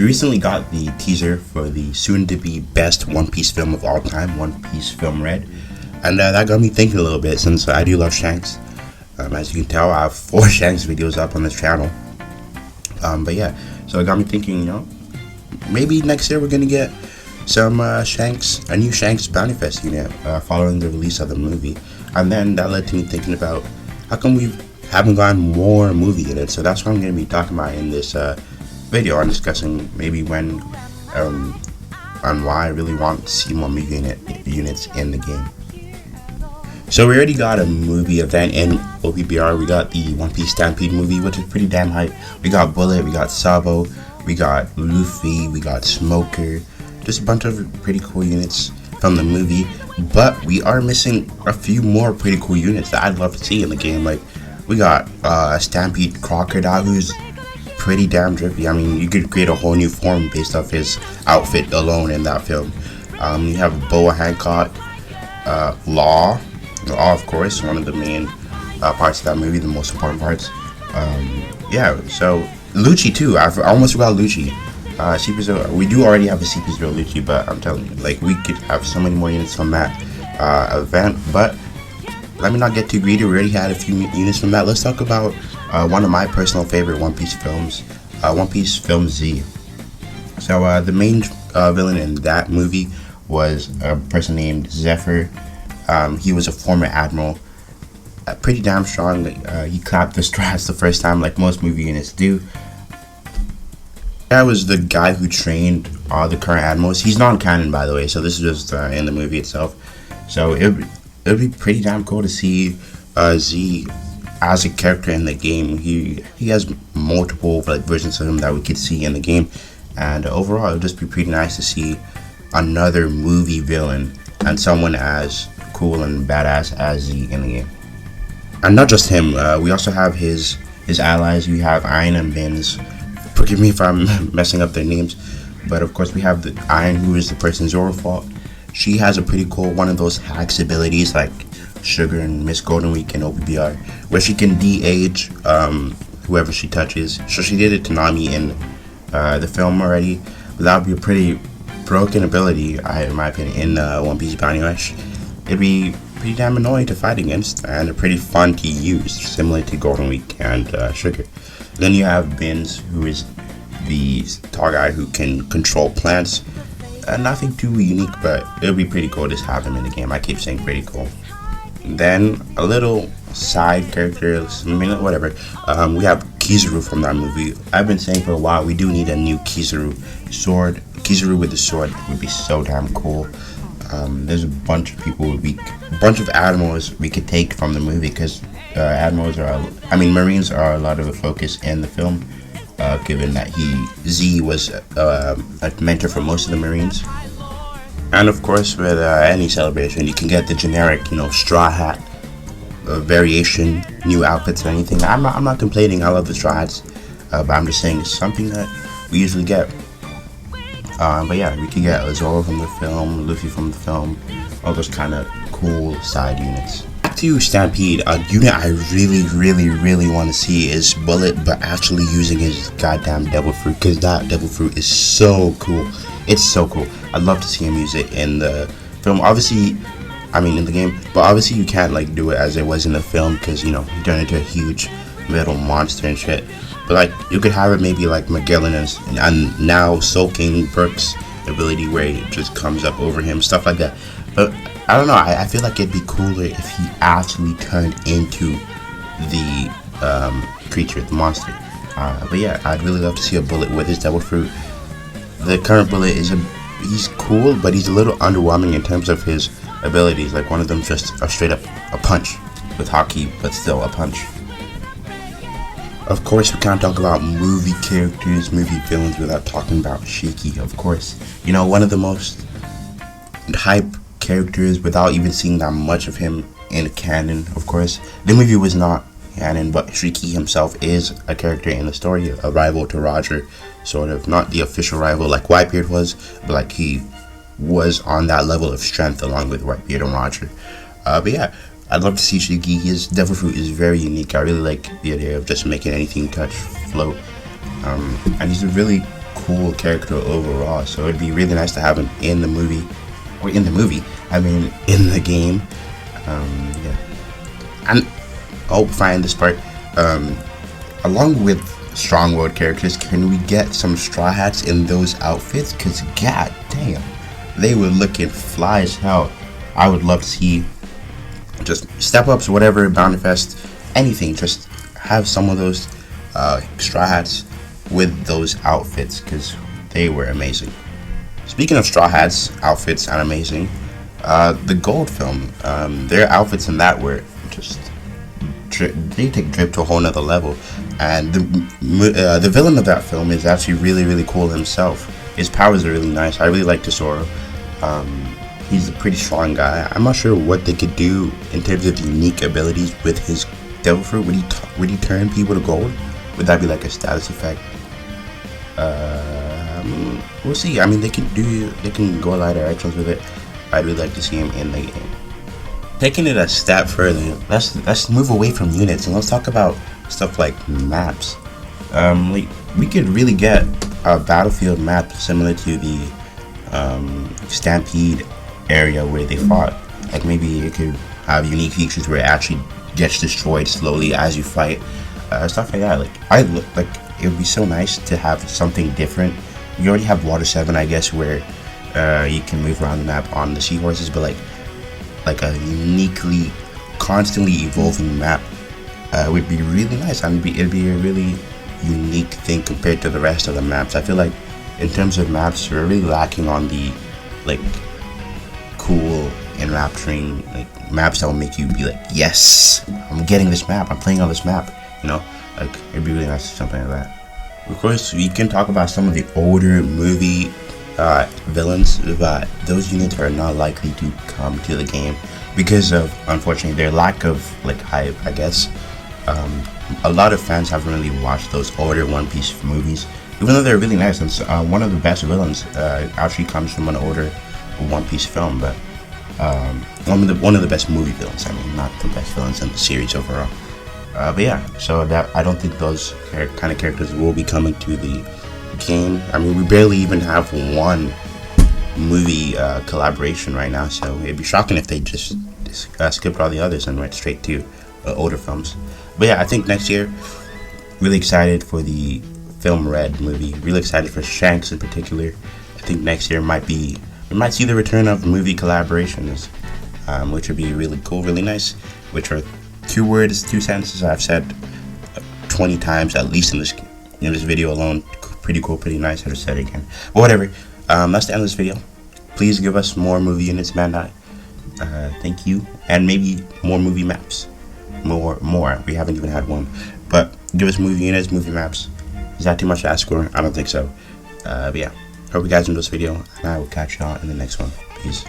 recently got the teaser for the soon-to-be best One Piece film of all time, One Piece Film Red, and that got me thinking a little bit since I do love Shanks. As you can tell, I have 4 Shanks videos up on this channel. But yeah, so it got me thinking, maybe next year we're gonna get some a new Shanks Bounty Fest unit following the release of the movie, and then that led to me thinking about how come we haven't gotten more movie units. So that's what I'm gonna be talking about in this video. I'm discussing maybe when on why I really want to see more movie units in the game. So we already got a movie event in OPBR. We got the One Piece Stampede movie, which is pretty damn hype. We got Bullet, we got Sabo, we got Luffy, we got Smoker. Just a bunch of pretty cool units from the movie. But we are missing a few more pretty cool units that I'd love to see in the game. Like, we got Stampede Crocodile, who's pretty damn drippy. I mean, you could create a whole new form based off his outfit alone in that film. You have Boa Hancock, Law, of course, one of the main parts of that movie, the most important parts. Yeah, so Lucci too. I almost forgot Lucci. CP0, we do already have a CP0 Lucci, but I'm telling you, like, we could have so many more units from that event. But let me not get too greedy. We already had a few units from that. Let's talk about one of my personal favorite One Piece films, One Piece Film Z. So the main villain in that movie was a person named Zephyr. He was a former admiral, pretty damn strong. He clapped the straps the first time, like most movie units do. That was the guy who trained all the current admirals. He's non-canon, by the way, so this is just in the movie itself. So it would be pretty damn cool to see Z as a character in the game. He has multiple versions of him that we could see in the game, and overall it would just be pretty nice to see another movie villain and someone as cool and badass as Z in the game. And not just him, we also have his allies. We have Iron and Bins. Forgive me if I'm messing up their names, but of course we have the Iron, who is the person Zoro fought. She has a pretty cool one of those hacks abilities like Sugar and Miss Golden Week in OPBR, where she can de-age whoever she touches. So she did it to Nami in the film already, but that would be a pretty broken ability, in my opinion, in One Piece Bounty Rush. It'd be pretty damn annoying to fight against and pretty fun to use, similar to Golden Week and Sugar. Then you have Bins, who is the tall guy who can control plants. Nothing too unique, but it would be pretty cool to have him in the game. I keep saying pretty cool. Then a little side character, whatever. We have Kizaru from that movie. I've been saying for a while we do need a new Kizaru sword. Kizaru with the sword would be so damn cool. There's a bunch of admirals we could take from the movie, because Marines are a lot of a focus in the film, given that Z was a mentor for most of the Marines. And of course, with any celebration, you can get the generic, straw hat variation, new outfits or anything. I'm not complaining. I love the straw hats, but I'm just saying it's something that we usually get. But yeah, we could get Zoro from the film, Luffy from the film, all those kind of cool side units. Back to Stampede, a unit I really want to see is Bullet, but actually using his goddamn Devil Fruit, because that Devil Fruit is so cool. It's so cool. I'd love to see him use it in the film. Obviously, in the game, but obviously you can't do it as it was in the film, because he turned into a huge metal monster and shit. But you could have it maybe like Magellan and now Soaking Brooks' ability, where it just comes up over him, stuff like that. But I don't know, I feel like it'd be cooler if he actually turned into the creature, the monster. But yeah, I'd really love to see a Bullet with his Devil Fruit. The current Bullet he's cool, but he's a little underwhelming in terms of his abilities. Like, one of them just a straight up a punch with hockey, but still a punch. Of course, we can't talk about movie characters, movie villains without talking about Shiki, of course. One of the most hype characters without even seeing that much of him in canon, of course. The movie was not canon, but Shiki himself is a character in the story, a rival to Roger, sort of. Not the official rival like Whitebeard was, but he was on that level of strength along with Whitebeard and Roger. But yeah, I'd love to see Shiki. His Devil Fruit is very unique. I really like the idea of just making anything touch float. And he's a really cool character overall. So it'd be really nice to have him in the movie, or in the game. Yeah. And oh, find this part. Along with strong world characters, can we get some Straw Hats in those outfits? Cause god damn, they were looking fly as hell. I would love to see just step ups, whatever, Bounty Fest, anything. Just have some of those Straw Hats with those outfits, because they were amazing. Speaking of Straw Hats outfits and amazing, the Gold film, their outfits in that were just they take drip to a whole nother level. And the villain of that film is actually really cool himself. His powers are really nice. I really like Tesoro. He's a pretty strong guy. I'm not sure what they could do in terms of unique abilities with his Devil Fruit. Would he turn people to gold? Would that be like a status effect? We'll see. I mean, they can go a lot of directions with it. I'd really like to see him in the game. Taking it a step further, let's move away from units and let's talk about stuff like maps. We could really get a battlefield map similar to the Stampede area where they fought. Like maybe it could have unique features where it actually gets destroyed slowly as you fight, stuff like that. It would be so nice to have something different. We already have Water 7, I guess, where you can move around the map on the seahorses, but like a uniquely, constantly evolving map would be really nice. I mean, it'd be a really unique thing compared to the rest of the maps. I feel like in terms of maps, we're really lacking on the cool, enrapturing maps that will make you be like, yes, I'm getting this map, I'm playing on this map. It'd be really nice to see something like that. Of course, we can talk about some of the older movie villains, but those units are not likely to come to the game because of, unfortunately, their lack of hype, I guess. A lot of fans haven't really watched those older One Piece movies, even though they're really nice. And one of the best villains actually comes from an older One Piece film, but one of the best movie villains. I mean, not the best villains in the series overall. But yeah, so that I don't think those kind of characters will be coming to the game. I mean, we barely even have one movie collaboration right now, so it'd be shocking if they just skipped all the others and went straight to older films. But yeah, I think next year, really excited for the film Red movie. Really excited for Shanks in particular. I think next year we might see the return of movie collaborations, which would be really cool, really nice. Which are 2 words, 2 sentences I've said 20 times at least in this video alone. Pretty cool, pretty nice. I just said it again. But whatever. That's the end of this video. Please give us more movie units, Bandai. Thank you. And maybe more movie maps. More. We haven't even had one. But give us movie units, movie maps. Is that too much to ask for? I don't think so. But yeah. Hope you guys enjoyed this video. And I will catch y'all in the next one. Peace.